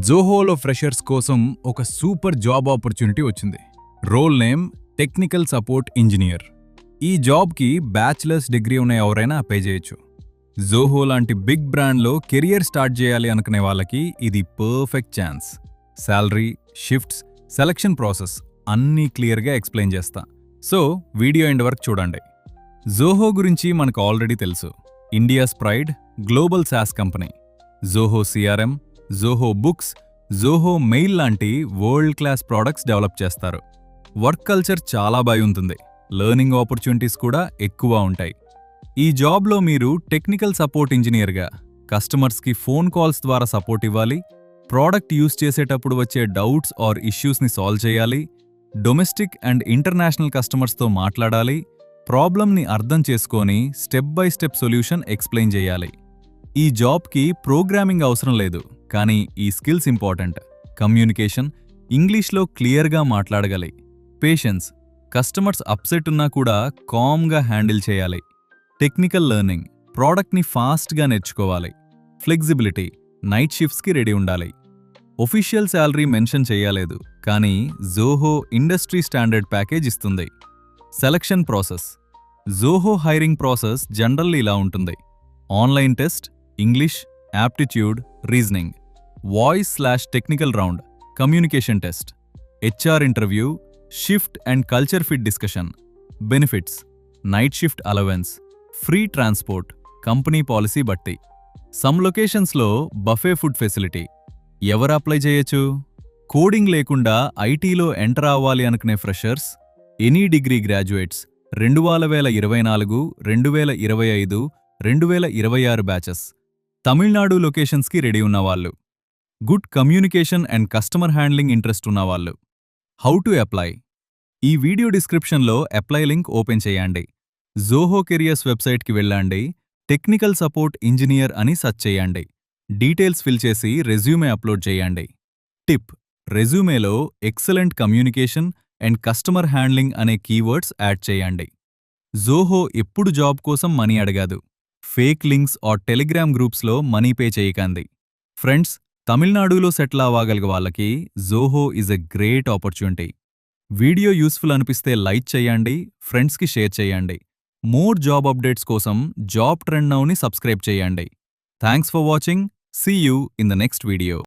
జోహోలో freshers కోసం ఒక super job opportunity వచ్చింది. Role name technical support engineer. ఈ జాబ్కి బ్యాచిలర్స్ డిగ్రీ ఉన్న ఎవరైనా అప్లై చేయొచ్చు. జోహో లాంటి బిగ్ బ్రాండ్లో కెరియర్ స్టార్ట్ చేయాలి అనుకునే వాళ్ళకి ఇది perfect chance. Salary, shifts, selection process అన్నీ క్లియర్గా ఎక్స్ప్లెయిన్ చేస్తా. సో వీడియో ఎండ్ వరకు చూడండి. జోహో గురించి మనకు ఆల్రెడీ తెలుసు. India's pride, global sauce company. Zoho CRM, Zoho books, Zoho mail లాంటి వరల్డ్ క్లాస్ ప్రోడక్ట్స్ డెవలప్ చేస్తారు. వర్క్ కల్చర్ చాలా బాగుంటుంది. లెర్నింగ్ ఆపర్చునిటీస్ కూడా ఎక్కువ ఉంటాయి. ఈ జాబ్లో మీరు టెక్నికల్ సపోర్ట్ ఇంజనీర్గా కస్టమర్స్కి ఫోన్ కాల్స్ ద్వారా సపోర్ట్ ఇవ్వాలి, ప్రోడక్ట్ యూజ్ చేసేటప్పుడు వచ్చే డౌట్స్ ఆర్ ఇష్యూస్ని సాల్వ్ చేయాలి, డొమెస్టిక్ అండ్ ఇంటర్నేషనల్ కస్టమర్స్తో మాట్లాడాలి, ప్రాబ్లమ్ని అర్థం చేసుకొని step by step solution explain చేయాలి. ఈ జాబ్కి ప్రోగ్రామింగ్ అవసరం లేదు, కానీ ఈ స్కిల్స్ ఇంపార్టెంట్. కమ్యూనికేషన్, ఇంగ్లీష్లో క్లియర్గా మాట్లాడగలి. పేషెన్స్, కస్టమర్స్ అప్సెట్ ఉన్నా కూడా కామ్గా హ్యాండిల్ చేయాలి. టెక్నికల్ లెర్నింగ్, ప్రోడక్ట్ని ఫాస్ట్గా నేర్చుకోవాలి. ఫ్లెక్సిబిలిటీ, నైట్ షిఫ్ట్స్కి రెడీ ఉండాలి. ఒఫీషియల్ శాలరీ మెన్షన్ చేయలేదు, కానీ జోహో ఇండస్ట్రీ స్టాండర్డ్ ప్యాకేజ్ ఇస్తుంది. Selection process, Zoho hiring process generally ఇలా ఉంటుంది. Online test, English, aptitude, reasoning. Voice technical round, communication test. HR interview, shift and culture fit discussion. Benefits, night shift allowance, free transport, company policy బట్టి. Some లొకేషన్స్లో buffet food facility. ఎవరు apply చేయొచ్చు? Coding లేకుండా ఐటీలో enter అవ్వాలి అనుకునే freshers, any degree graduates, 2024, 2025, 2026 batches. Tamil Nadu లొకేషన్స్కి ready ఉన్నవాళ్ళు. Good communication and customer handling interest ఉన్నవాళ్ళు. How to apply? ఈ వీడియో డిస్క్రిప్షన్లో అప్లై లింక్ ఓపెన్ చేయండి. జోహో కెరియర్స్ వెబ్సైట్కి వెళ్ళండి. టెక్నికల్ సపోర్ట్ ఇంజనీర్ అని సెర్చ్ చేయండి. డీటెయిల్స్ ఫిల్ చేసి రెజ్యూమే అప్లోడ్ చేయండి. Tip: రెజ్యూమేలో excellent communication and customer handling అనే కీవర్డ్స్ యాడ్ చేయండి. జోహో ఎప్పుడు జాబ్ కోసం మనీ అడగదు. ఫేక్ లింక్స్ ఆర్ టెలిగ్రామ్ గ్రూప్స్లో మనీ పే చేయకండి. ఫ్రెండ్స్, తమిళనాడులో సెటిల్ అవ్వగలిగే వాళ్ళకి Zoho is a great opportunity. Video useful అనిపిస్తే లైక్ చేయండి, ఫ్రెండ్స్కి షేర్ చేయండి. మోర్ జాబ్ అప్డేట్స్ కోసం జాబ్ ట్రెండ్ నౌని సబ్స్క్రైబ్ చేయండి. Thanks for watching. See you in the next video.